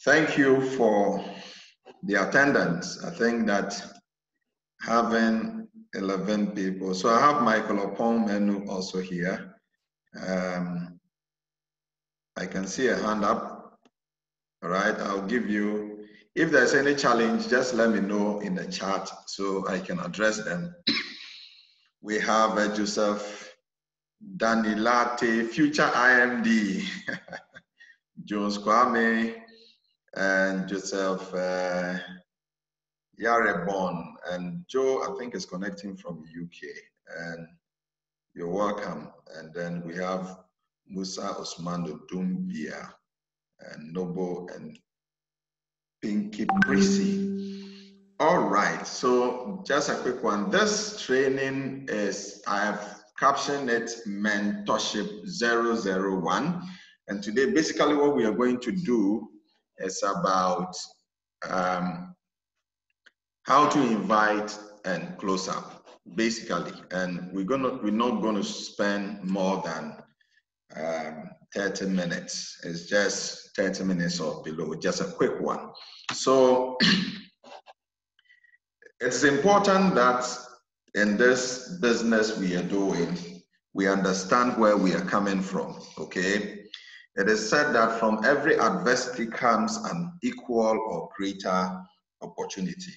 Thank you for the attendance. I think that having 11 people, so I have Michael Opon-Menu also here. I can see a hand up. All right, I'll give you, if there's any challenge, just let me know in the chat so I can address them. We have Joseph Danilate, future IMD, Jones Kwame, and Joseph Yarebon, and Joe, I think, is connecting from UK, and you're welcome. And then we have Musa Osmando Dumbia, and Nobo, and Pinky Prissy. All right, so just a quick one. This training is, I have captioned it Mentorship 001. And today, basically what we are going to do is about how to invite and close up, basically. And we're not going to spend more than 30 minutes. It's just 30 minutes or below, just a quick one. So it's important that in this business we are doing, we understand where we are coming from, okay? It is said that from every adversity comes an equal or greater opportunity.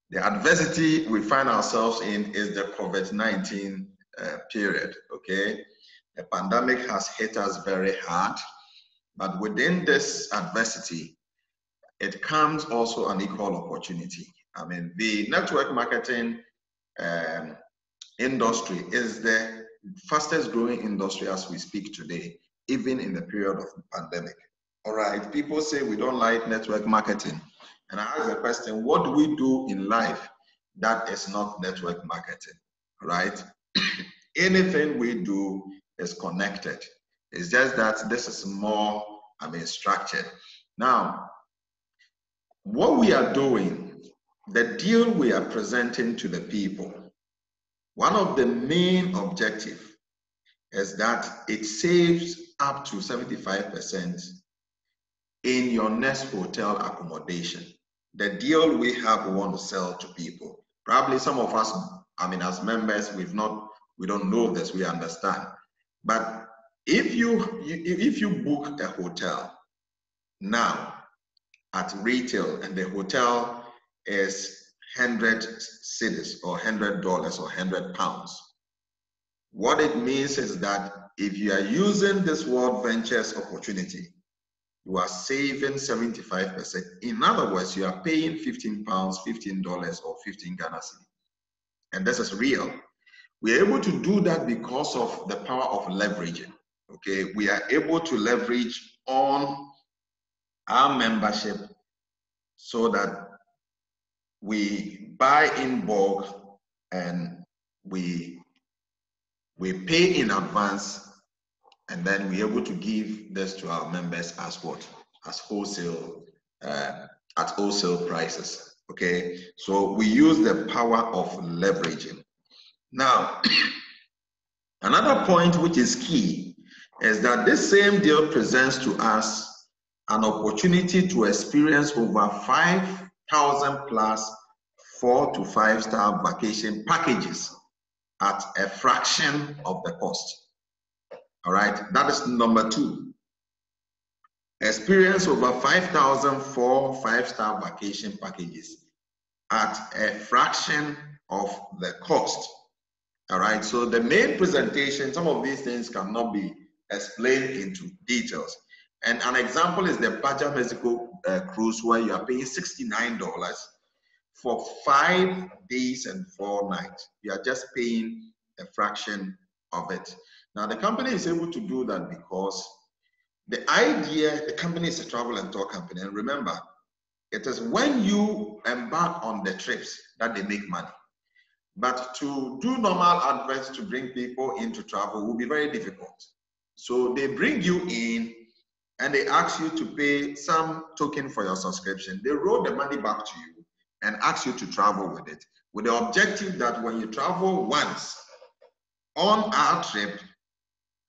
The adversity we find ourselves in is the COVID-19 period, okay? The pandemic has hit us very hard, but within this adversity, it comes also an equal opportunity. I mean, the network marketing industry is the fastest growing industry as we speak today, even in the period of the pandemic. All right, people say we don't like network marketing. And I ask the question, what do we do in life that is not network marketing, right? Anything we do is connected. It's just that this is more, structured. Now, what we are doing, the deal we are presenting to the people, one of the main objectives is that it saves up to 75% in your next hotel accommodation. The deal we have, we want to sell to people. Probably some of us, as members, we don't know this, we understand. But if you book a hotel now at retail and the hotel is 100 cedis or $100 or 100 pounds, what it means is that if you are using this World Ventures opportunity, you are saving 75%. In other words, you are paying 15 pounds, $15 or 15 Ghana cedis. And this is real. We are able to do that because of the power of leveraging. Okay, we are able to leverage on our membership so that we buy in bulk and we pay in advance, and then we're able to give this to our members as what? As wholesale, at wholesale prices, okay? So we use the power of leveraging. Now, another point which is key is that this same deal presents to us an opportunity to experience over 5,000 plus 4 to 5 star vacation packages at a fraction of the cost. All right, that is number 2. Experience over 5,000 4 5-star vacation packages at a fraction of the cost. All right, so the main presentation, some of these things cannot be explained into details. And an example is the Baja Mexico cruise, where you are paying $69 for 5 days and 4 nights. You are just paying a fraction of it. Now, the company is able to do that because the company is a travel and tour company. And remember, it is when you embark on the trips that they make money. But to do normal adverts to bring people into travel will be very difficult. So they bring you in and they ask you to pay some token for your subscription. They roll the money back to you and ask you to travel with it, with the objective that when you travel once on our trip,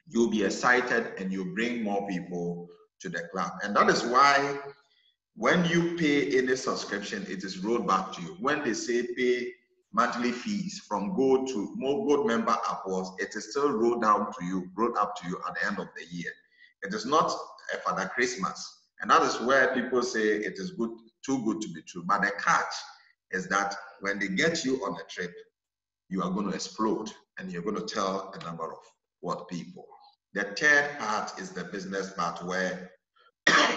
you'll be excited and you bring more people to the club. And that is why When you pay any subscription, it is rolled back to you. When they say pay monthly fees from Gold to more Gold member upwards, it is still rolled up to you at the end of the year. It is not a Father Christmas. And that is where people say it is good, too good to be true. But the catch is that when they get you on a trip, you are going to explode and you're going to tell a number of what people. The third part is the business part, where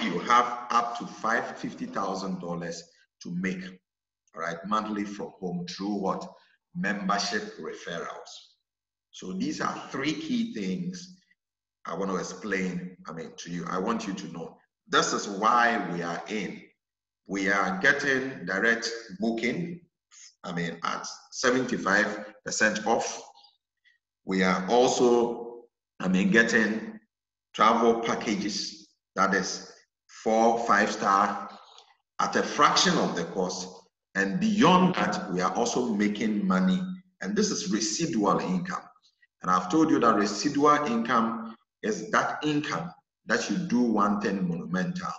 you have up to $50,000 to make, all right, monthly from home through what? Membership referrals. So these are three key things I want to explain, to you. I want you to know. This is why we are in. We are getting direct booking, at 75% off. We are also, getting travel packages, that is 4, 5-star at a fraction of the cost. And beyond that, we are also making money. And this is residual income. And I've told you that residual income is that income that you do one thing monumental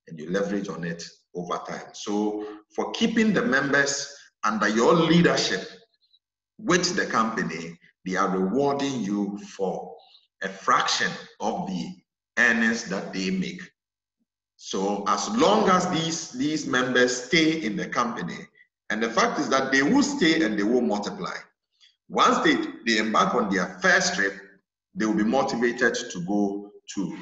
and you leverage on it over time. So for keeping the members under your leadership with the company, they are rewarding you for a fraction of the earnings that they make. So as long as these members stay in the company, and the fact is that they will stay and they will multiply. Once they embark on their first trip, they will be motivated to go to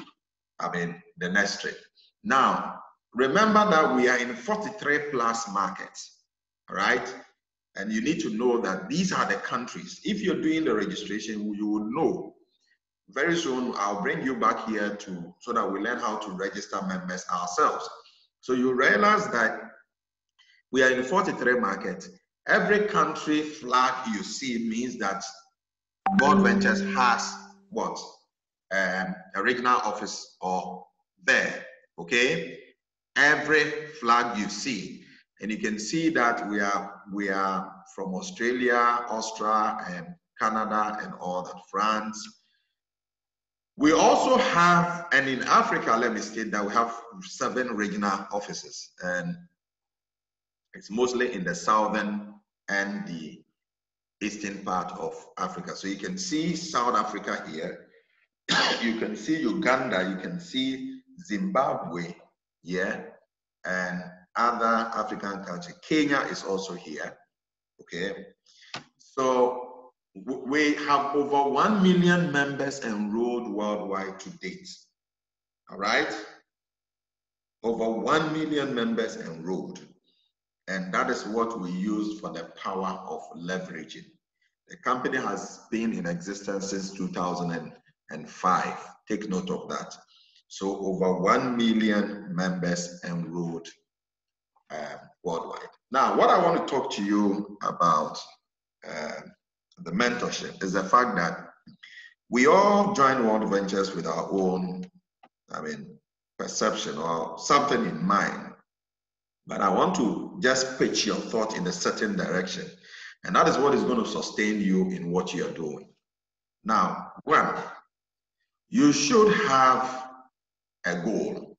the next trip. Now, remember that we are in 43 plus markets, all right? And you need to know that these are the countries. If you're doing the registration, you will know. Very soon, I'll bring you back here so that we learn how to register members ourselves. So you realize that we are in 43 markets. Every country flag you see means that Gold Ventures has what? A regional office or there, okay? Every flag you see. And you can see that we are from Australia, Austria, and Canada, and all that, France. We also have, and in Africa, let me state that we have 7 regional offices, and it's mostly in the southern and the eastern part of Africa. So you can see South Africa here, you can see Uganda, you can see Zimbabwe here, and other African countries. Kenya is also here, okay? So we have over 1 million members enrolled worldwide to date, all right? Over 1 million members enrolled. And that is what we use for the power of leveraging. The company has been in existence since 2005. Take note of that. So over 1 million members enrolled worldwide. Now, what I want to talk to you about the mentorship is the fact that we all join World Ventures with our own, perception or something in mind. But I want to just pitch your thought in a certain direction. And that is what is going to sustain you in what you're doing. Now, one, you should have a goal.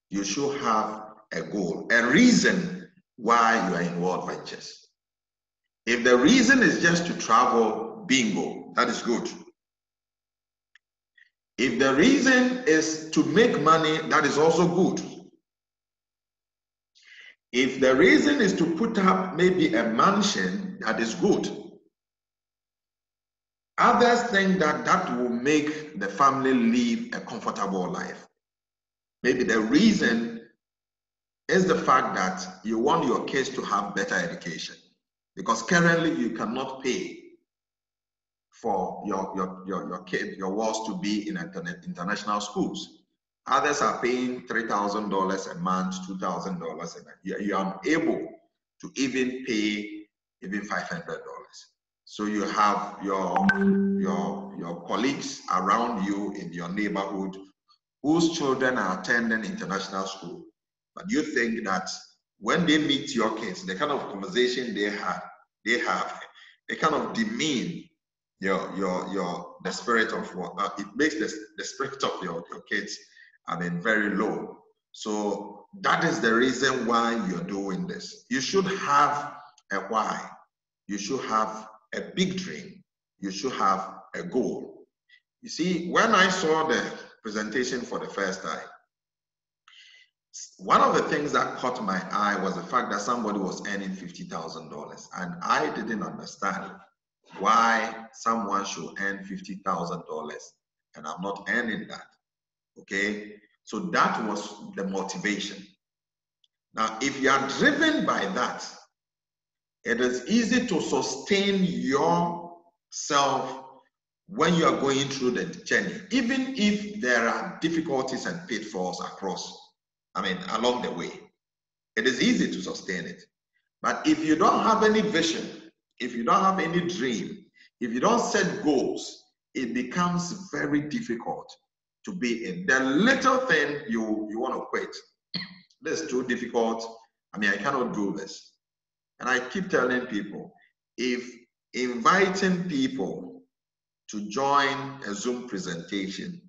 You should have a goal, a reason why you are in World Ventures. If the reason is just to travel, bingo, that is good. If the reason is to make money, that is also good. If the reason is to put up maybe a mansion, that is good. Others think that that will make the family live a comfortable life. Maybe the reason is the fact that you want your kids to have better education, because currently you cannot pay for your kid, your walls to be in international schools. Others are paying $3,000 a month, $2,000 a month. You are able to even pay even $500. So you have your colleagues around you in your neighborhood whose children are attending international school. But you think that when they meet your kids, the kind of conversation they have, they kind of demean the spirit of what it makes the spirit of your kids very low. So that is the reason why you're doing this. You should have a why. You should have a big dream. You should have a goal. You see, when I saw the presentation for the first time, one of the things that caught my eye was the fact that somebody was earning $50,000, and I didn't understand why someone should earn $50,000 and I'm not earning that. Okay, so that was the motivation. Now, if you are driven by that, it is easy to sustain yourself when you are going through the journey, even if there are difficulties and pitfalls along the way. It is easy to sustain it. But if you don't have any vision, if you don't have any dream, if you don't set goals, it becomes very difficult to be in. The little thing you want to quit, this is too difficult. I cannot do this. And I keep telling people, if inviting people to join a Zoom presentation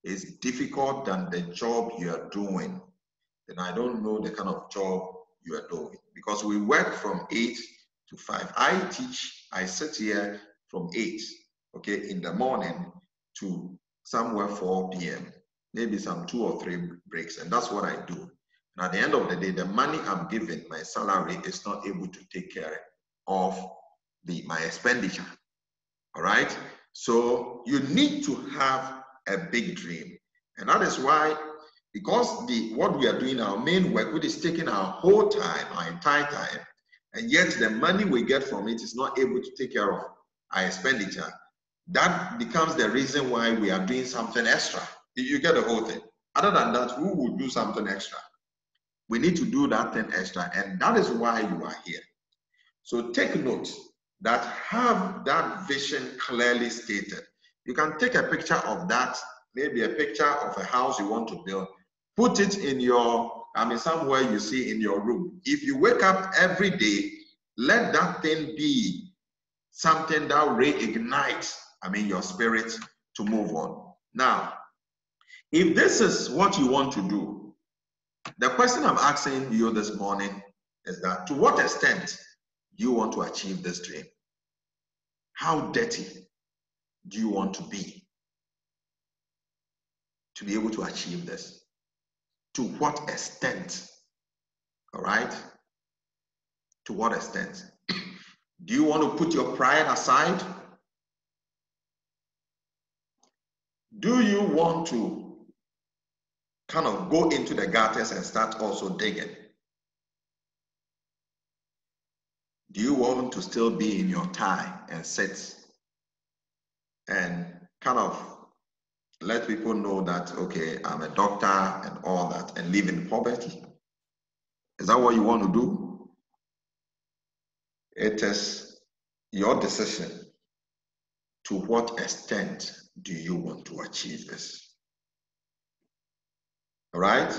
is difficult than the job you are doing, then I don't know the kind of job you are doing. Because we work from 8 to 5. I sit here from 8, okay, in the morning to somewhere 4 p.m., maybe some 2 or 3 breaks, and that's what I do. And at the end of the day, the money I'm given, my salary, is not able to take care of my expenditure. All right? So you need to have a big dream. And that is why, because what we are doing, our main work, which is taking our whole time, our entire time, and yet the money we get from it is not able to take care of our expenditure, that becomes the reason why we are doing something extra. You get the whole thing. Other than that, who would do something extra? We need to do that thing extra, and that is why you are here. So take note that have that vision clearly stated. You can take a picture of that, maybe a picture of a house you want to build, put it in somewhere you see in your room. If you wake up every day, let that thing be something that reignites, your spirit to move on. Now, if this is what you want to do, the question I'm asking you this morning is that, to what extent do you want to achieve this dream? How dirty do you want to be able to achieve this? To what extent? All right? To what extent? Do you want to put your pride aside? Do you want to kind of go into the gutters and start also digging? Do you want to still be in your tie and sit and kind of let people know that, okay, I'm a doctor and all that, and live in poverty? Is that what you want to do? It is your decision. To what extent do you want to achieve this? All right?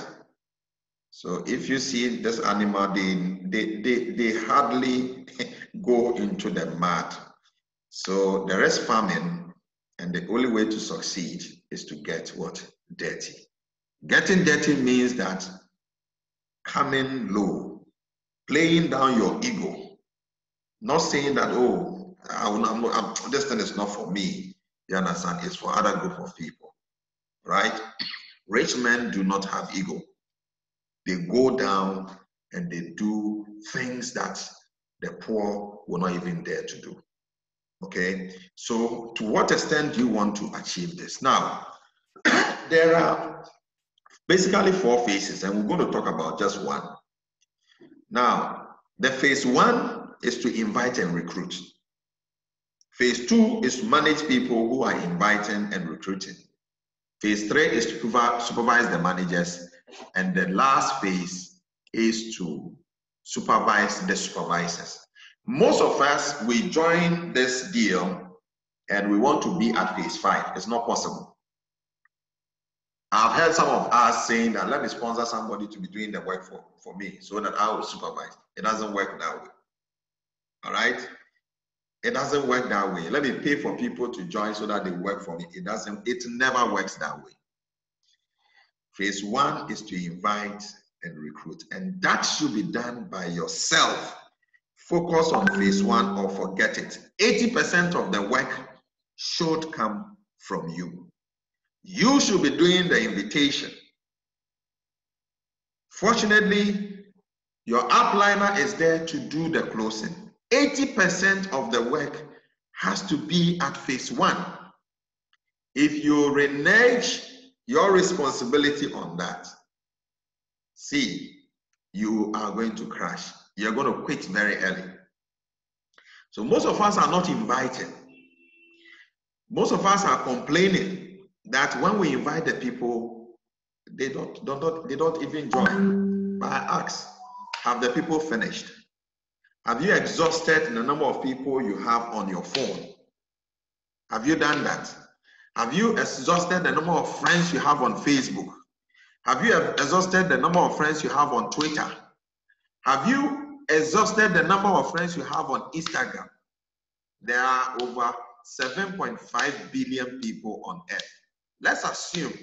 So if you see this animal, they hardly go into the mud. So there is famine, and the only way to succeed is to get what? Dirty. Getting dirty means that coming low, playing down your ego, not saying that, oh, this thing is not for me. You understand? It's for other group of people, right? Rich men do not have ego. They go down and they do things that the poor will not even dare to do. Okay, so to what extent do you want to achieve this? Now, there are basically 4 phases, and we're going to talk about just one. Now, the phase 1 is to invite and recruit. Phase 2 is to manage people who are inviting and recruiting. Phase 3 is to supervise the managers. And the last phase is to supervise the supervisors. Most of us, we join this deal and we want to be at phase 5. It's not possible. I've heard some of us saying that, let me sponsor somebody to be doing the work for me so that I will supervise. It doesn't work that way. All right? It doesn't work that way. Let me pay for people to join so that they work for me. It never works that way. Phase 1 is to invite and recruit, and that should be done by yourself. Focus on phase 1 or forget it. 80% of the work should come from you. You should be doing the invitation. Fortunately, your upliner is there to do the closing. 80% of the work has to be at phase 1. If you renege your responsibility on that, see, you are going to crash. You're going to quit very early. So most of us are not invited. Most of us are complaining that when we invite the people, they don't even join. But I ask, have the people finished? Have you exhausted the number of people you have on your phone? Have you done that? Have you exhausted the number of friends you have on Facebook? Have you exhausted the number of friends you have on Twitter? Have you exhausted the number of friends you have on Instagram? There are over 7.5 billion people on earth. Let's assume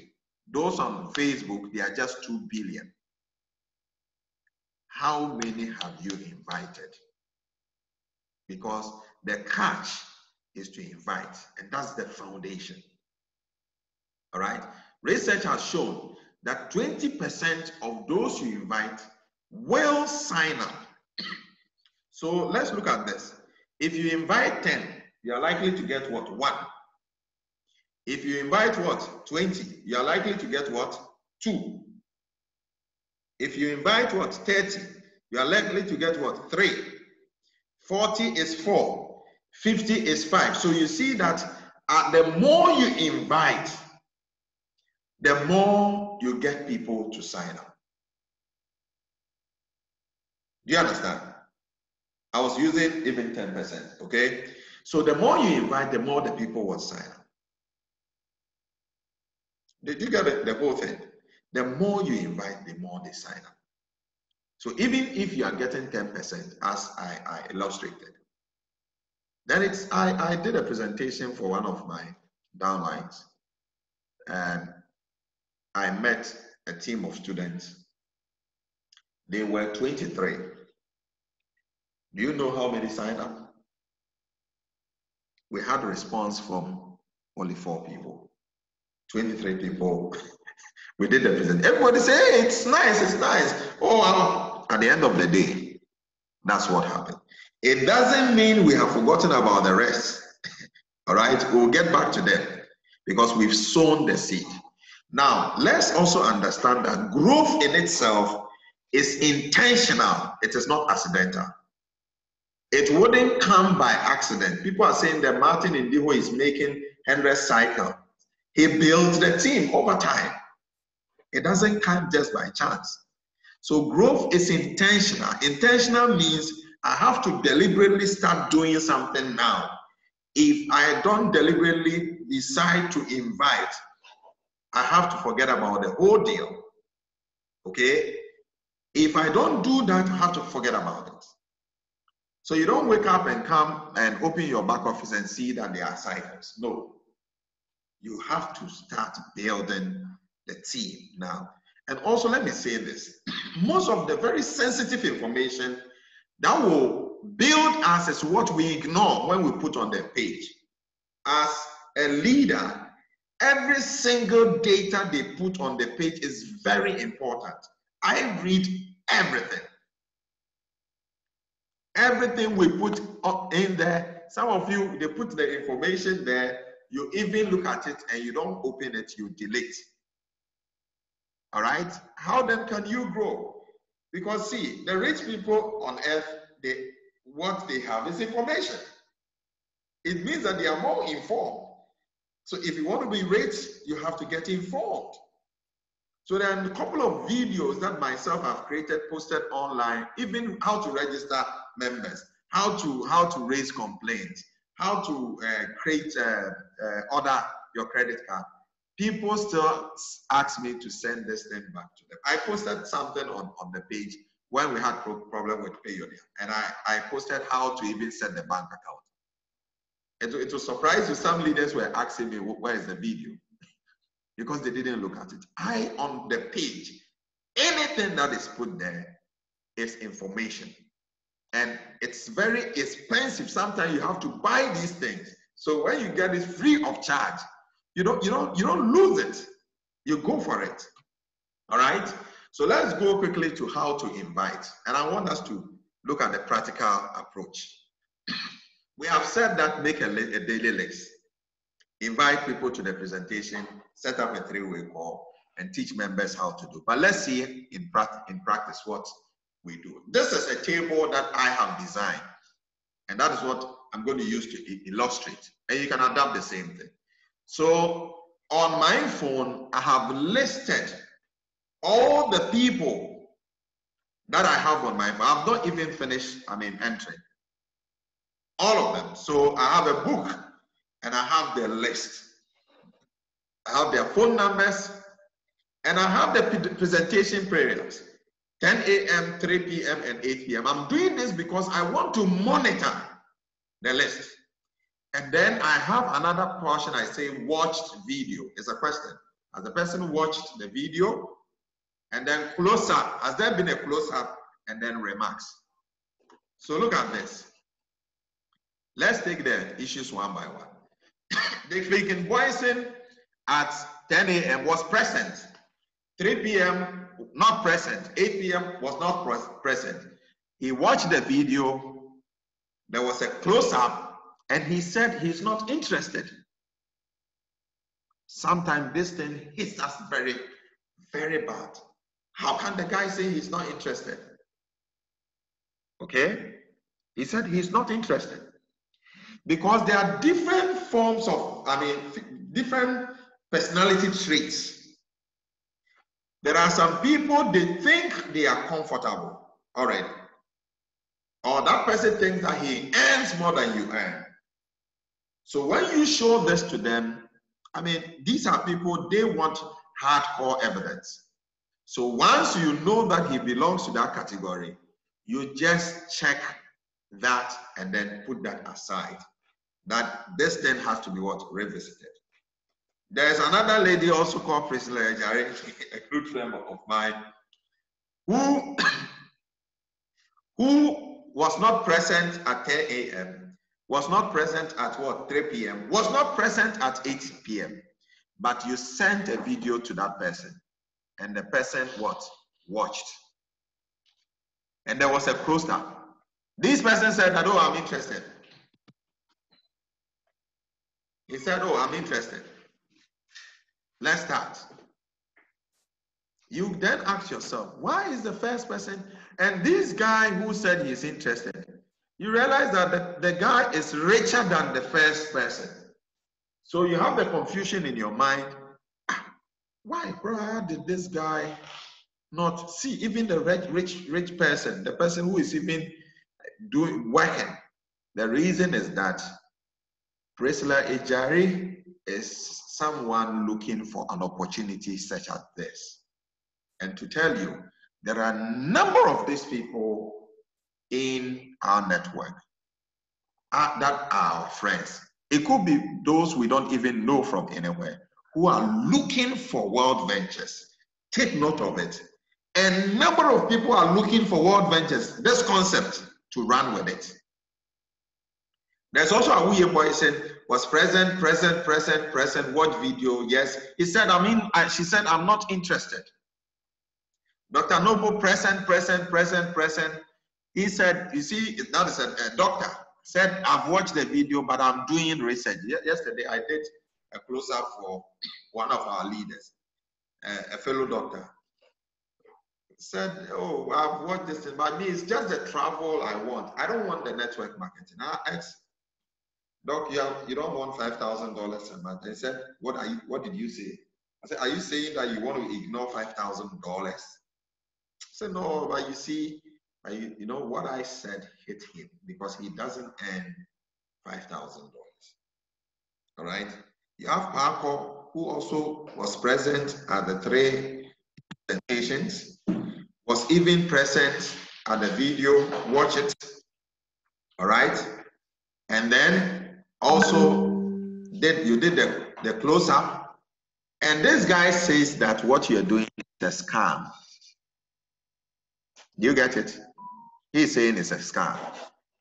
those on Facebook, they are just 2 billion. How many have you invited? Because the catch is to invite, and that's the foundation. All right? Research has shown that 20% of those you invite will sign up. So let's look at this. If you invite 10, you are likely to get what? 1. If you invite what? 20, you are likely to get what? 2. If you invite what? 30, you are likely to get what? 3. 40 is 4. 50 is 5. So you see that the more you invite, the more you get people to sign up. Do you understand? I was using even 10%, okay? So the more you invite, the more the people will sign up. Did you get it? The whole thing? The more you invite, the more they sign up. So even if you are getting 10%, as I illustrated, then it's, I did a presentation for one of my downlines, and I met a team of students. They were 23. Do you know how many signed up? We had a response from only 4 people. 23 people. We did the presentation. Everybody say, hey, it's nice, it's nice. Oh, wow. At the end of the day, that's what happened. It doesn't mean we have forgotten about the rest. All right, we'll get back to them because we've sown the seed. Now, let's also understand that growth in itself is intentional. It is not accidental. It wouldn't come by accident. People are saying that Martin Indiho is making 100 cycle. He built the team over time. It doesn't come just by chance. So growth is intentional. Intentional means I have to deliberately start doing something now. If I don't deliberately decide to invite, I have to forget about the whole deal. Okay? If I don't do that, I have to forget about it. So you don't wake up and come and open your back office and see that there are cycles. No. You have to start building the team now. And also, let me say this. Most of the very sensitive information that will build us is what we ignore when we put on the page. As a leader, every single data they put on the page is very important. I read everything. Everything we put in there, some of you, they put the information there, you even look at it and you don't open it, you delete. All right? How then can you grow? Because see, the rich people on earth, what they have is information. It means that they are more informed. So if you want to be rich, you have to get informed. So there are a couple of videos that myself have created, posted online, even how to register members, how to raise complaints, how to create order your credit card. People still ask me to send this thing back to them. I posted something on the page when we had problem with Payoneer, and I posted how to even set the bank account. It will surprise you, some leaders were asking me, where is the video? because they didn't look at it. On the page, anything that is put there is information. And it's very expensive. Sometimes you have to buy these things. So when you get it free of charge, you don't lose it. You go for it. All right. So let's go quickly to how to invite. And I want us to look at the practical approach. We have said that make a daily list. Invite people to the presentation, set up a three-way call, and teach members how to do. But let's see in practice what we do. This is a table that I have designed, and that is what I'm going to use to illustrate. And you can adapt the same thing. So on my phone, I have listed all the people that I have on my phone. I've not even finished, entering all of them. So I have a book and I have the list. I have their phone numbers and I have the presentation periods. 10 a.m., 3 p.m., and 8 p.m. I'm doing this because I want to monitor the list. And then I have another portion, I say watched video. It's a question. Has the person watched the video? And then close up. Has there been a close up? And then remarks. So look at this. Let's take the issues one by one. The speaking Boyson at 10 a.m. was present. 3 p.m. not present. 8 p.m. was not present. He watched the video. There was a close-up, and he said he's not interested. Sometimes this thing hits us very, very bad. How can the guy say he's not interested? Okay? He said he's not interested. Because there are different forms of, different personality traits. There are some people, they think they are comfortable already. Or that person thinks that he earns more than you earn. So when you show this to them, these are people, they want hardcore evidence. So once you know that he belongs to that category, you just check that and then put that aside. That this thing has to be revisited. There's another lady also called Priscilla Ejari, a good friend of mine, who was not present at 10 a.m., was not present at 3 p.m., was not present at 8 p.m. But you sent a video to that person, and the person watched. And there was a close-up. This person said that, oh, I'm interested. He said, oh, I'm interested. Let's start. You then ask yourself, why is the first person, and this guy who said he's interested, you realize that the guy is richer than the first person. So you have the confusion in your mind. Why, bro, did this guy not see even the rich person, the person who is even working? The reason is that Priscilla Ejari is someone looking for an opportunity such as this. And to tell you, there are a number of these people in our network that are our friends. It could be those we don't even know from anywhere who are looking for world ventures. Take note of it. A number of people are looking for world ventures, this concept, to run with it. There's also a Wuye boy said was present, watch video, yes. He said, she said, I'm not interested. Dr. Noble, present. He said, you see, that is a doctor, said, I've watched the video, but I'm doing research. Yesterday, I did a close-up for one of our leaders, a fellow doctor. Said, oh, I've watched this thing, but me, it's just the travel I want. I don't want the network marketing. I asked, Doc, you don't want $5,000 a month. They said, what did you say? I said, are you saying that you want to ignore $5,000? I said, no, but you see, you know what I said hit him because he doesn't earn $5,000. All right. You have Paco, who also was present at the 3 presentations, was even present at the video, watch it. All right. And then also you did the close-up. And this guy says that what you're doing is a scam. Do you get it? He's saying it's a scam.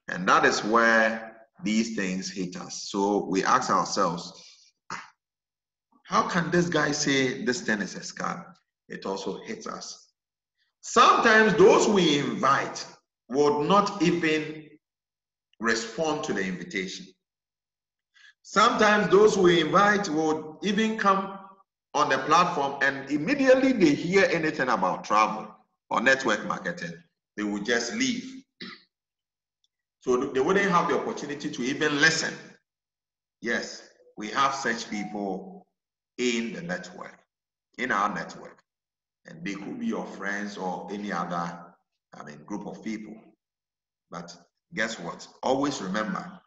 And that is where these things hit us. So we ask ourselves, how can this guy say this thing is a scam? It also hits us. Sometimes those we invite would not even respond to the invitation. Sometimes those we invite would even come on the platform and immediately they hear anything about travel or network marketing, they will just leave. So they wouldn't have the opportunity to even listen. Yes, we have such people in the network, in our network. And they could be your friends or any other, group of people. But guess what? Always remember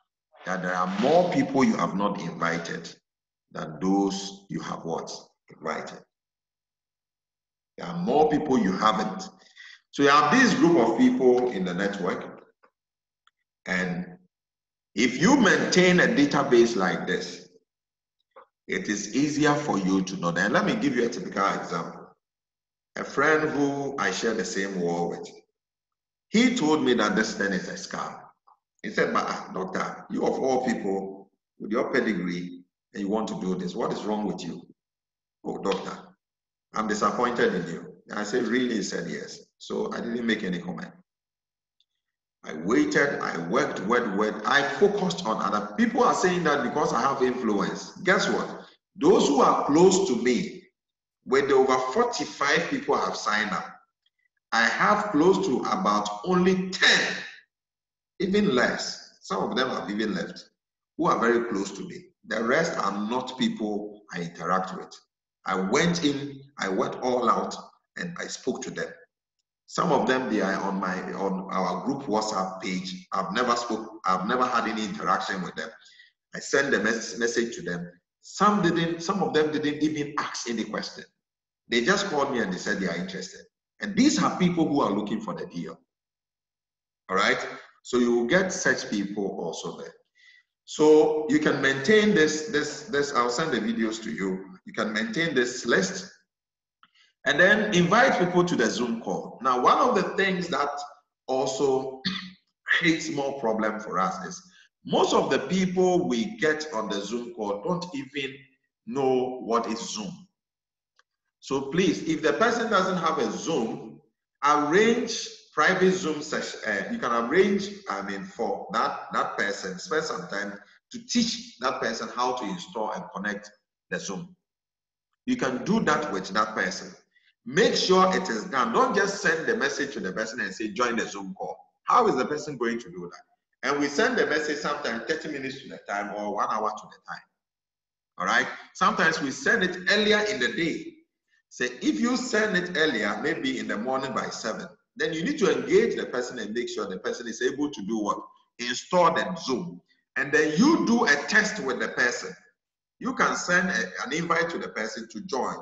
that there are more people you have not invited than those you have what? Invited. There are more people you haven't. So you have this group of people in the network, and if you maintain a database like this, it is easier for you to know. And let me give you a typical example. A friend who I share the same wall with, he told me that this thing is a scam. He said, but doctor, you of all people with your pedigree, and you want to do this, what is wrong with you? Oh, doctor, I'm disappointed in you. And I said, really? He said, yes. So I didn't make any comment. I waited, I worked. I focused on other people. Are saying that because I have influence. Guess what? Those who are close to me, with over 45 people have signed up, I have close to about only 10, even less. Some of them have even left, who are very close to me. The rest are not people I interact with. I went in, I went all out, and I spoke to them. Some of them, they are on our group WhatsApp page. I've never had any interaction with them. I sent a message to them. Some of them didn't even ask any question. They just called me and they said they are interested. And these are people who are looking for the deal. All right? So you will get such people also there. So you can maintain this, I'll send the videos to you. You can maintain this list and then invite people to the Zoom call. Now, one of the things that also creates more problem for us is most of the people we get on the Zoom call don't even know what is Zoom. So please, if the person doesn't have a Zoom, arrange private Zoom session. You can arrange, for that person, spend some time to teach that person how to install and connect the Zoom. You can do that with that person. Make sure it is done. Don't just send the message to the person and say, join the Zoom call. How is the person going to do that? And we send the message sometimes 30 minutes to the time or 1 hour to the time. All right? Sometimes we send it earlier in the day. Say, if you send it earlier, maybe in the morning by 7, then you need to engage the person and make sure the person is able to do what? Install the Zoom. And then you do a test with the person. You can send an invite to the person to join.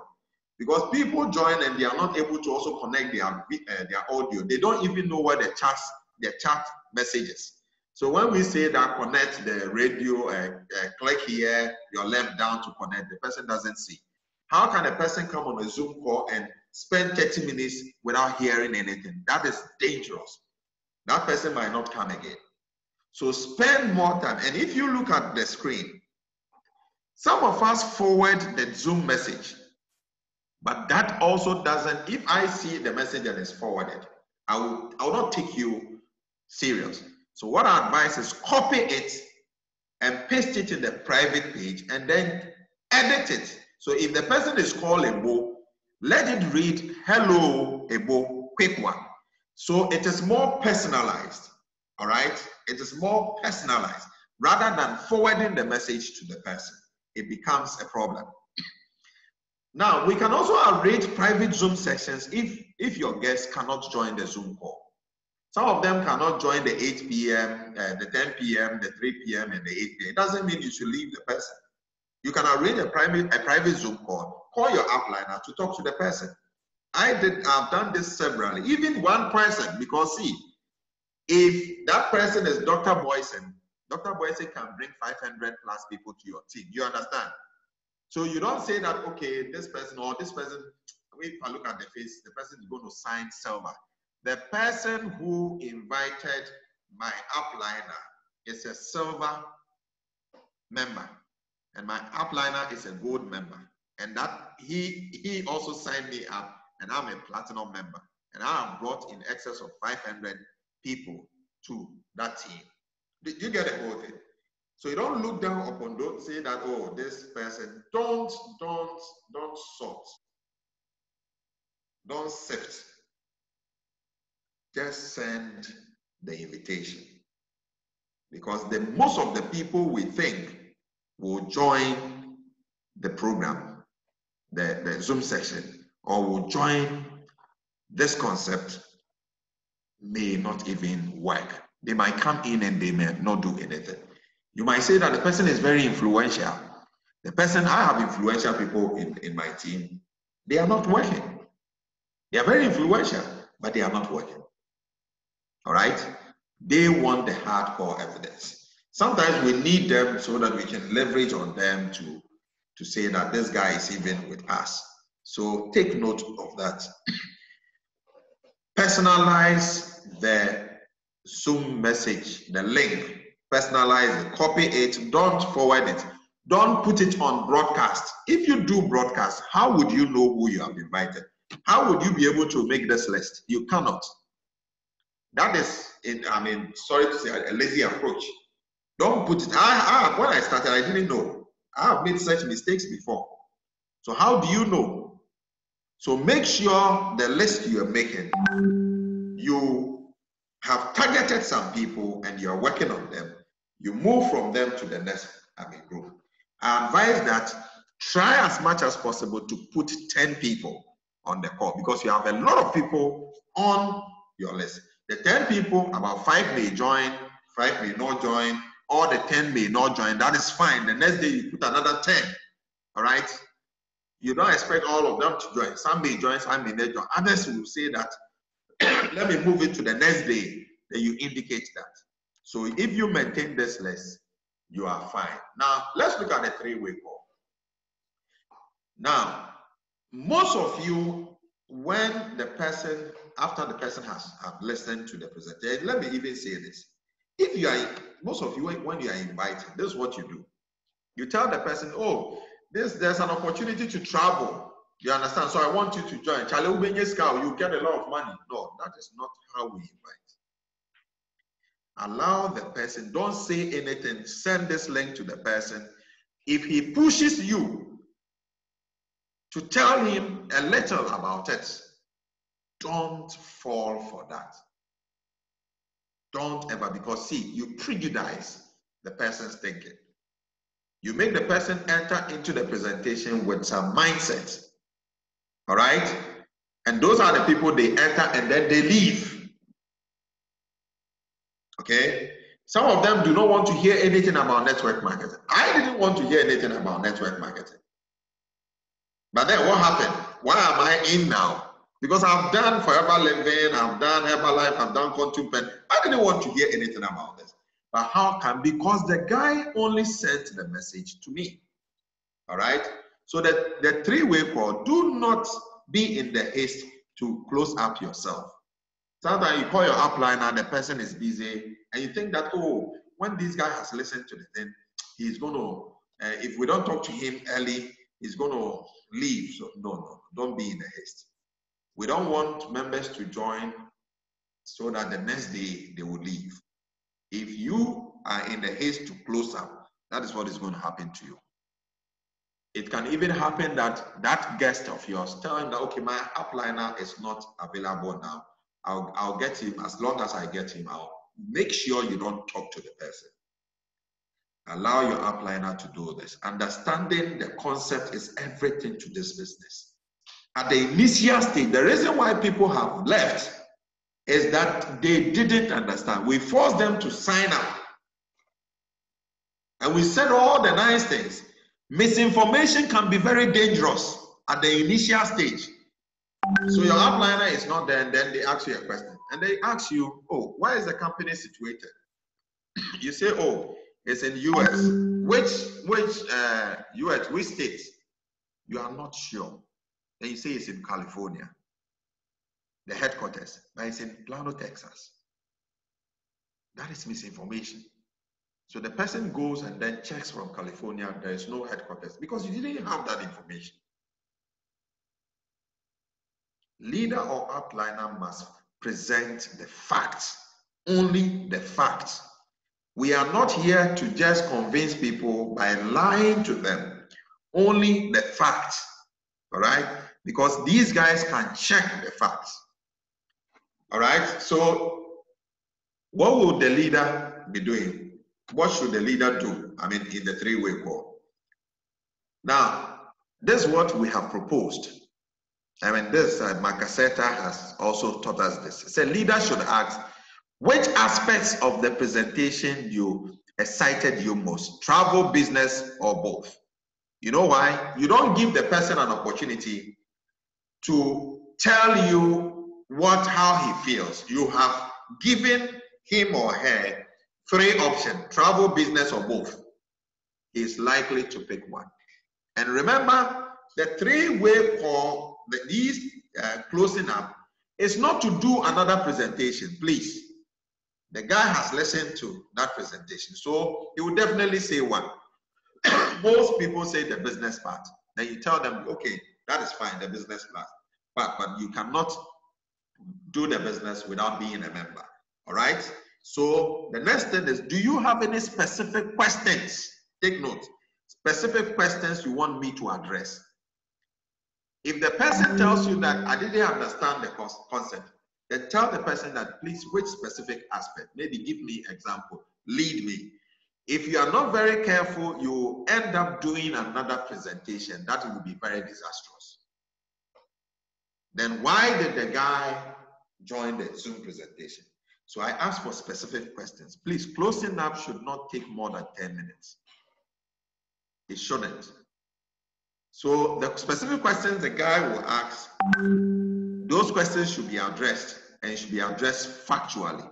Because people join and they are not able to also connect their audio. They don't even know where the chat messages. So when we say that connect the radio, click here, your left down to connect, the person doesn't see. How can a person come on a Zoom call and spend 30 minutes without hearing anything? That is dangerous. That person might not come again. So spend more time. And if you look at the screen, some of us forward the Zoom message. But that also doesn't, if I see the message that is forwarded, I will not take you serious. So what I advise is copy it and paste it in the private page and then edit it. So if the person is called Ebo, let it read, hello, Ebo, quick one. So it is more personalized, all right? It is more personalized. Rather than forwarding the message to the person, it becomes a problem. Now, we can also arrange private Zoom sessions if your guests cannot join the Zoom call. Some of them cannot join the 8 p.m., the 10 p.m., the 3 p.m., and the 8 p.m. It doesn't mean you should leave the person. You can arrange a private Zoom call, call your upliner to talk to the person. I've done this severally, even one person, because see, if that person is Dr. Boyson can bring 500 plus people to your team. You understand? So you don't say that, okay, this person or this person, if I look at the face, the person is going to sign silver. The person who invited my upliner is a silver member, and my upliner is a gold member. And that he also signed me up, and I'm a platinum member. And I have brought in excess of 500 people to that team. Did you get the whole thing? So you don't look down upon, don't say that, oh, this person, don't sort, don't sift. Just send the invitation. Because most of the people we think will join the program, the Zoom session, or will join this concept may not even work. They might come in and they may not do anything. You might say that the person is very influential. The person, I have influential people in my team. They are not working. They are very influential, but they are not working. All right? They want the hardcore evidence. Sometimes we need them so that we can leverage on them to say that this guy is even with us. So take note of that. Personalize the Zoom message, the link. Personalize it, copy it, don't forward it. Don't put it on broadcast. If you do broadcast, how would you know who you have invited? How would you be able to make this list? You cannot. That is, sorry to say, a lazy approach. Don't put it. When I started, I didn't know. I have made such mistakes before. So how do you know? So make sure the list you are making, you have targeted some people and you're working on them. You move from them to the next group. I advise that try as much as possible to put 10 people on the call, because you have a lot of people on your list. The 10 people, about 5 may join, 5 may not join, or the 10 may not join. That is fine. The next day you put another 10. All right? You don't expect all of them to join. Some may join, some may not join. Others will say that, let me move it to the next day. Then you indicate that. So if you maintain this list, you are fine. Now, let's look at the three-way call. Now, most of you, when the person, after the person has listened to the presentation, let me even say this. If you are, most of you, when you are invited, this is what you do. You tell the person, oh, there's an opportunity to travel. You understand? So I want you to join. You get a lot of money. No, that is not how we invite. Allow the person, don't say anything, send this link to the person. If he pushes you to tell him a little about it, don't fall for that. Don't ever, because see, you prejudice the person's thinking. You make the person enter into the presentation with some mindset. All right? And those are the people, they enter and then they leave. Okay? Some of them do not want to hear anything about network marketing. I didn't want to hear anything about network marketing. But then what happened? Why am I in now? Because I've done Forever Living, I've done Herbalife, I've done Content. I didn't want to hear anything about this. But how come? Because the guy only sent the message to me. All right? So the three-way call, do not be in the haste to close up yourself. Sometimes you call your upliner, the person is busy, and you think that, oh, when this guy has listened to the thing, he's going to, if we don't talk to him early, he's going to leave. So no, don't be in a haste. We don't want members to join so that the next day they will leave. If you are in a haste to close up, that is what is going to happen to you. It can even happen that that guest of yours tell him that, okay, my upliner is not available now. I'll get him. As long as I get him, I'll make sure you don't talk to the person. Allow your upliner to do this. Understanding the concept is everything to this business. At the initial stage, the reason why people have left is that they didn't understand. We forced them to sign up. And we said all the nice things. Misinformation can be very dangerous at the initial stage. So your upliner is not there, and then they ask you a question. And they ask you, oh, where is the company situated? You say, oh, it's in US. Which US, which state? you are not sure. Then you say it's in California, the headquarters, but it's in Plano, Texas. That is misinformation. So the person goes and then checks from California, there is no headquarters because you didn't have that information. Leader or outliner must present the facts, only the facts. We are not here to just convince people by lying to them, only the facts, all right? Because these guys can check the facts, all right? So what will the leader be doing? What should the leader do? I mean, in the three-way call. Now, this is what we have proposed. I mean, this, Macaseta has also taught us this. It said leader should ask, which aspects of the presentation you excited you most? Travel, business, or both? You know why? You don't give the person an opportunity to tell you how he feels. You have given him or her 3 options, travel, business, or both. He is likely to pick one. And remember, the three-way call, these closing up, is not to do another presentation, please. The guy has listened to that presentation, so he will definitely say one. Most people say the business part. Then you tell them, okay, that is fine, the business part. But you cannot do the business without being a member, all right? So the next thing is, do you have any specific questions? Take note, specific questions you want me to address. If the person tells you that I didn't understand the concept, then tell the person that, please, which specific aspect? Maybe give me example, lead me. If you are not very careful, you end up doing another presentation. That will be very disastrous. Then why did the guy join the Zoom presentation? So I asked for specific questions. Please, closing up should not take more than 10 minutes. It shouldn't. So the specific questions the guy will ask, those questions should be addressed and should be addressed factually.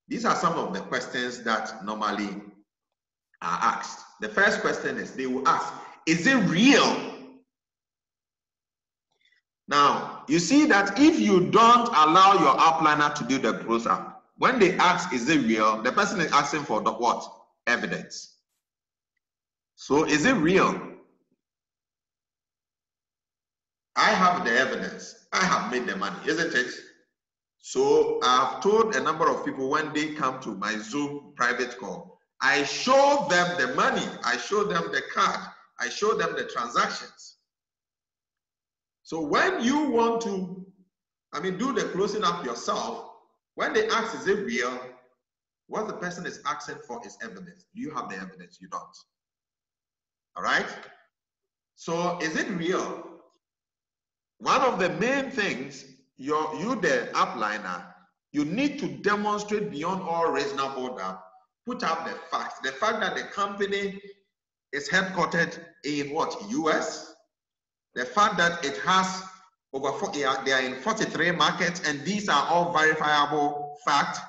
These are some of the questions that normally are asked. The first question is, they will ask, is it real? Now, you see that if you don't allow your outliner to do the close-up, when they ask, is it real? The person is asking for the what? Evidence. So, is it real? I have the evidence. I have made the money, isn't it? So, I've told a number of people when they come to my Zoom private call, I show them the money, I show them the card, I show them the transactions. So when you want to, do the closing up yourself, when they ask, is it real? What the person is asking for is evidence. Do you have the evidence? You don't. All right? So is it real? One of the main things, you the upliner, you need to demonstrate beyond all reasonable doubt, put up the facts. The fact that the company is headquartered in what? US? The fact that it has over 40, they are in 43 markets, and these are all verifiable facts.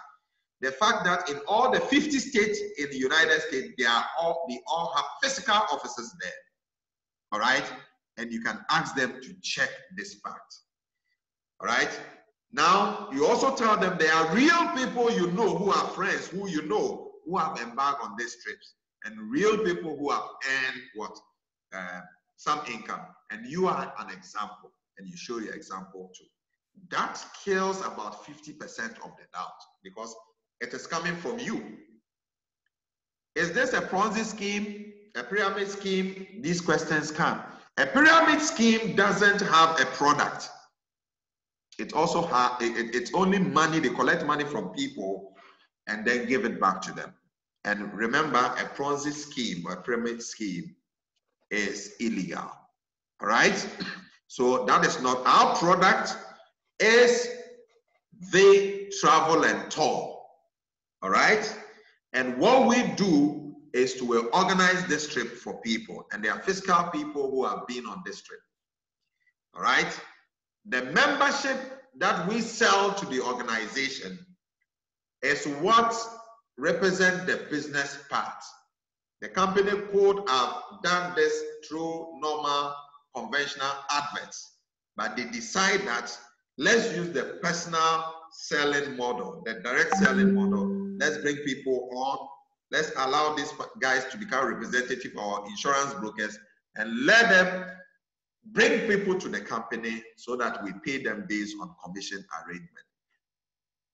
The fact that in all the 50 states in the United States, they all have physical offices there. All right? And you can ask them to check this fact. All right? Now, you also tell them there are real people you know who are friends, who you know who have embarked on these trips, and real people who have earned what? Some income. And you are an example, and you show your example too. That kills about 50% of the doubt because it is coming from you. Is this a Ponzi scheme, a pyramid scheme? These questions come. A pyramid scheme doesn't have a product. It also has, it's only money. They collect money from people and then give it back to them. And remember, a Ponzi scheme or a pyramid scheme is illegal. All right? So that is not our product. Is the travel and tour. All right? And what we do is to organize this trip for people, and there are physical people who have been on this trip. All right? The membership that we sell to the organization is what represents the business part. The company could have done this through normal conventional adverts, but they decide that let's use the personal selling model, the direct selling model. Let's bring people on. Let's allow these guys to become representative or insurance brokers and let them bring people to the company so that we pay them based on commission arrangement.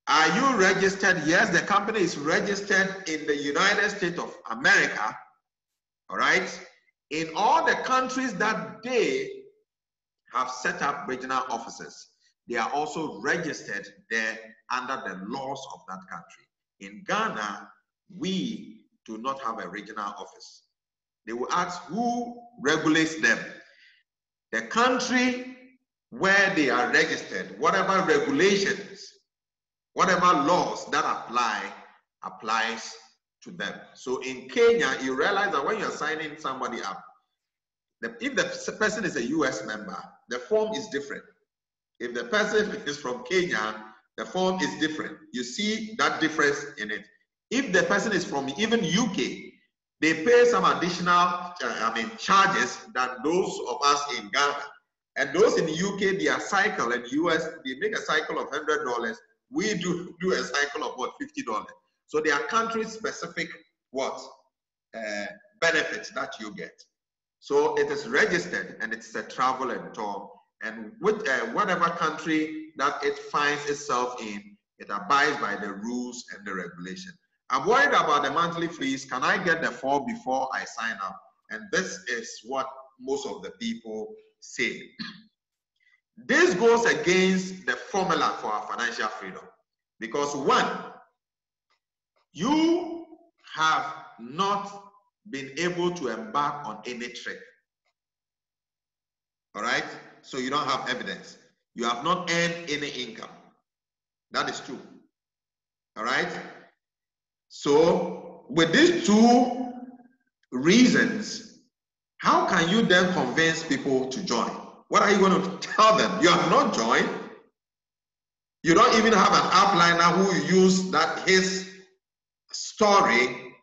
Are you registered? Yes, the company is registered in the United States of America, all right? In all the countries that they have set up regional offices, they are also registered there under the laws of that country. In Ghana, we do not have a regional office. They will ask who regulates them. The country where they are registered, whatever regulations, whatever laws that applies to them. So in Kenya, you realize that when you're signing somebody up, if the person is a US member, the form is different. If the person is from Kenya, the form is different. You see that difference in it. If the person is from even UK, they pay some additional charges than those of us in Ghana. And those in the UK, their cycle, and US, they make a cycle of $100. We do a cycle of what, $50. So there are country-specific benefits that you get. So it is registered and it's a travel and tour. And with whatever country that it finds itself in, it abides by the rules and the regulation. I'm worried about the monthly fees. Can I get the form before I sign up? And this is what most of the people say. This goes against the formula for our financial freedom. Because one, you have not been able to embark on any trip. All right? So you don't have evidence. You have not earned any income. That is true. All right? So with these two reasons, how can you then convince people to join? What are you going to tell them? You have not joined. You don't even have an outliner who use his story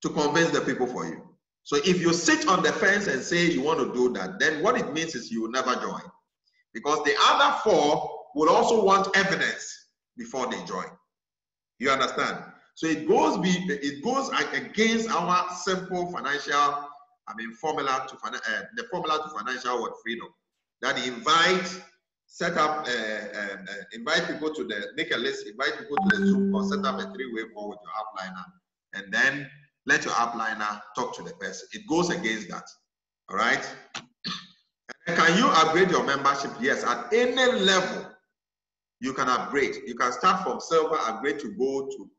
to convince the people for you. So if you sit on the fence and say you want to do that, then what it means is you will never join. Because the other four will also want evidence before they join. You understand? So it goes against our simple financial, formula to the formula to financial freedom. That invite people to make a list, invite people to the Zoom or set up a three-way call with your outliner, and then let your outliner talk to the person. It goes against that. All right? And can you upgrade your membership? Yes, at any level you can upgrade. You can start from silver, upgrade to gold, to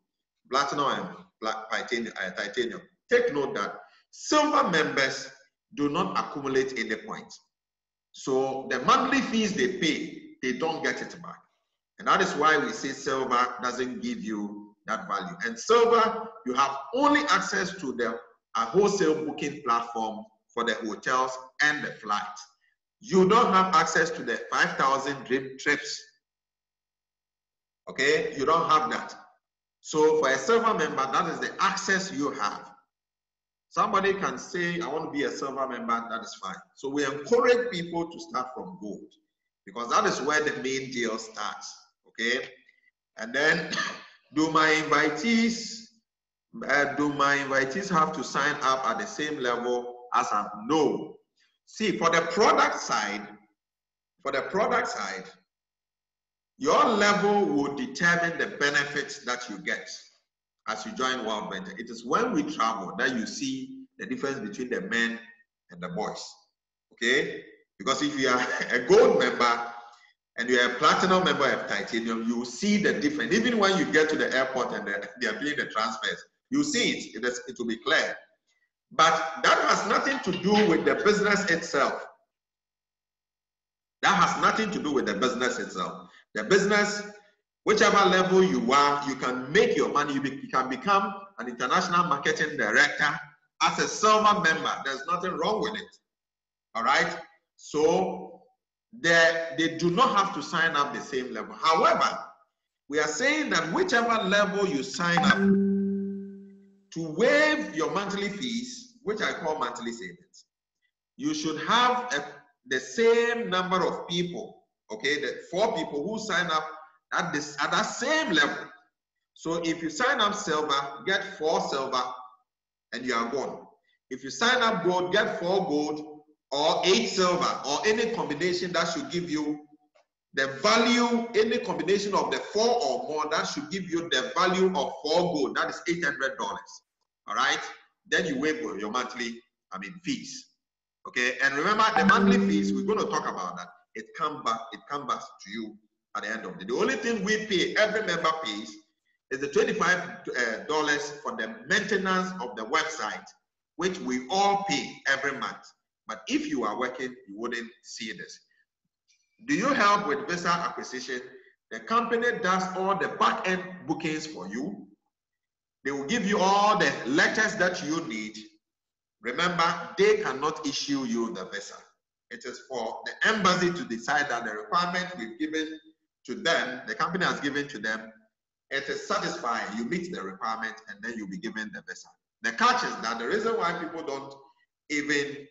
platinum and titanium. Take note that silver members do not accumulate any points. So the monthly fees they pay, they don't get it back. And that is why we say silver doesn't give you that value. And silver, you have only access to the wholesale booking platform for the hotels and the flights. You don't have access to the 5,000 dream trips. Okay, you don't have that. So for a silver member, that is the access you have. Somebody can say, I want to be a silver member, that is fine. So we encourage people to start from gold because that is where the main deal starts, okay? And then, do my invitees have to sign up at the same level as I'm? No. See, for the product side, your level will determine the benefits that you get as you join World Venture. It is when we travel that you see the difference between the men and the boys, okay? Because if you are a gold member and you are a platinum member of titanium, you will see the difference. Even when you get to the airport and they are doing the transfers, you see it. It will be clear. But that has nothing to do with the business itself. That has nothing to do with the business itself. The business, whichever level you are, you can make your money. You can become an international marketing director as a silver member. There's nothing wrong with it. All right? So they do not have to sign up the same level. However, we are saying that whichever level you sign up to waive your monthly fees, which I call monthly savings, you should have the same number of people, okay, the 4 people who sign up at that same level. So if you sign up silver, get 4 silver, and you are gone. If you sign up gold, get 4 gold or 8 silver, or any combination that should give you the value, any combination of the 4 or more that should give you the value of 4 gold. That is $800. All right. Then you waive your monthly, fees. Okay. And remember, the monthly fees, we're going to talk about that. It comes back to you at the end of the day. The only thing we pay, every member pays, is the $25 for the maintenance of the website, which we all pay every month. But if you are working, you wouldn't see this. Do you help with visa acquisition? The company does all the back-end bookings for you. They will give you all the letters that you need. Remember, they cannot issue you the visa. It is for the embassy to decide that the requirement we've given to them, the company has given to them, it is satisfying. You meet the requirement, and then you'll be given the visa. The catch is that the reason why people don't even,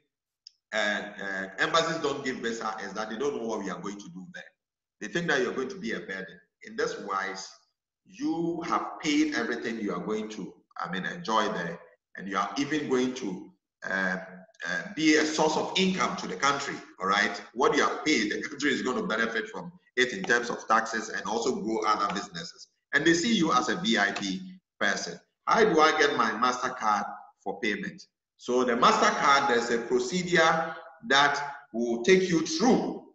embassies don't give visa is that they don't know what we are going to do there. They think that you're going to be a burden. In this wise, you have paid everything you are going to, enjoy there, and you are even going to be a source of income to the country. All right, what you have paid, the country is going to benefit from it in terms of taxes and also grow other businesses. And they see you as a VIP person. How do I get my MasterCard for payment? So the MasterCard, there's a procedure that will take you through.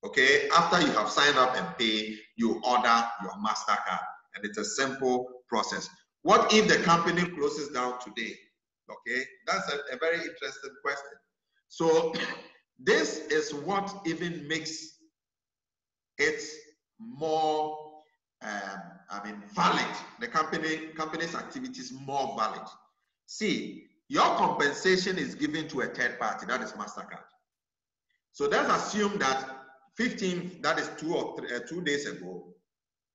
Okay, after you have signed up and pay, you order your MasterCard, and it's a simple process. What if the company closes down today? Okay, that's a very interesting question. So this is what even makes it more, valid. The company's activities more valid. See, your compensation is given to a third party, that is MasterCard. So let's assume that 15, that is 2 days ago,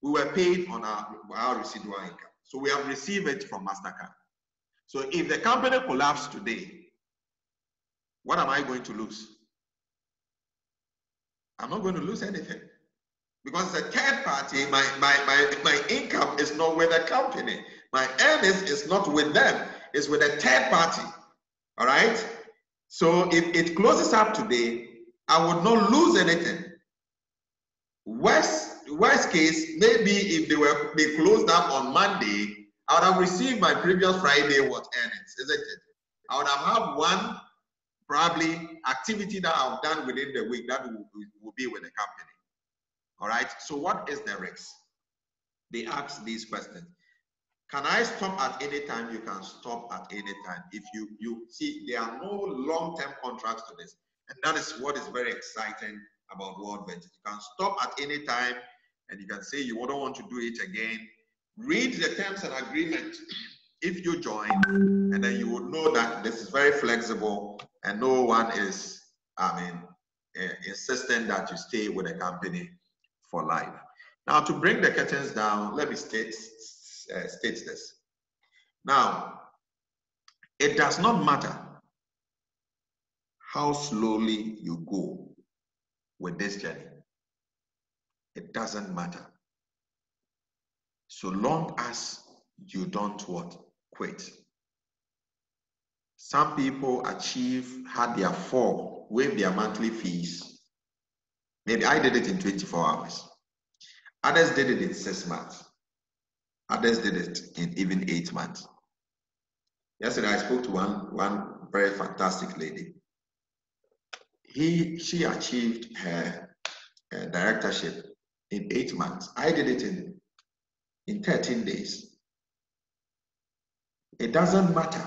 we were paid on our residual income. So we have received it from MasterCard. So if the company collapsed today, what am I going to lose? I'm not going to lose anything. Because it's a third party, my income is not with the company. My earnings is not with them. It's with a third party. All right? So if it closes up today, I would not lose anything. Worst case, maybe if they closed up on Monday, I would have received my previous Friday earnings, isn't it? I would have had one probably activity that I've done within the week that will be with the company. All right, so what is the risk? They ask these questions. Can I stop at any time? You can stop at any time. If you see, there are no long-term contracts to this. And that is what is very exciting about World Ventures. You can stop at any time, and you can say you don't want to do it again. Read the terms and agreement if you join, and then you will know that this is very flexible, and no one is, insistent that you stay with the company for life. Now, to bring the curtains down, let me state this. Now, it does not matter how slowly you go with this journey. It doesn't matter. So long as you don't quit. Some people had their fall, waive their monthly fees. Maybe I did it in 24 hours. Others did it in 6 months. Others did it in even 8 months. Yesterday, I spoke to one very fantastic lady. She achieved her directorship in 8 months. I did it in 13 days. It doesn't matter.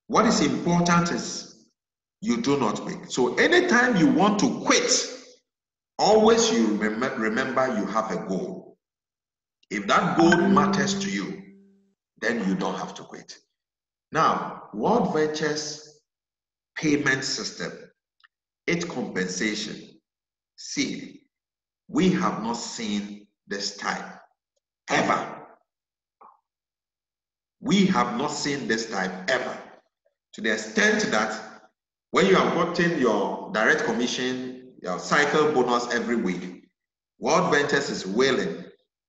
What is important is you do not quit. So anytime you want to quit, always you remember you have a goal. If that goal matters to you, then you don't have to quit. Now, World Ventures payment system, its compensation. See, we have not seen this type ever. We have not seen this type ever. To the extent that When you have gotten your direct commission, your cycle bonus every week, World Ventures is willing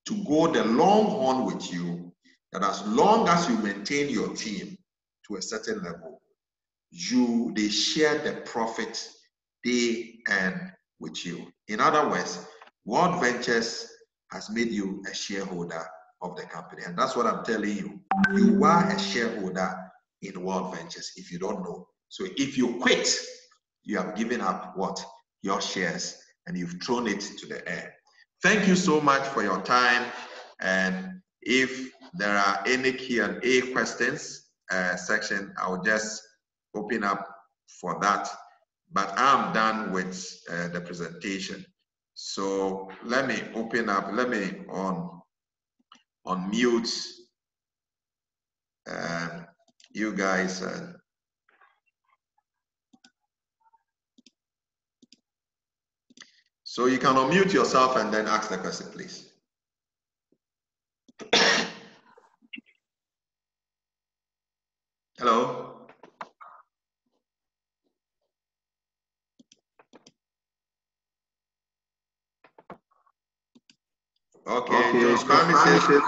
to go the long haul with you, that as long as you maintain your team to a certain level, they share the profit they earn with you. In other words, World Ventures has made you a shareholder of the company. And that's what I'm telling you. You are a shareholder in World Ventures if you don't know. So if you quit, you have given up what? Your shares, and you've thrown it to the air. Thank you so much for your time. And if there are any Q&A questions section, I'll just open up for that. But I'm done with the presentation. So let me open up, let me unmute you guys. So you can unmute yourself and then ask the question, please. Hello? Okay, Josh Kwame says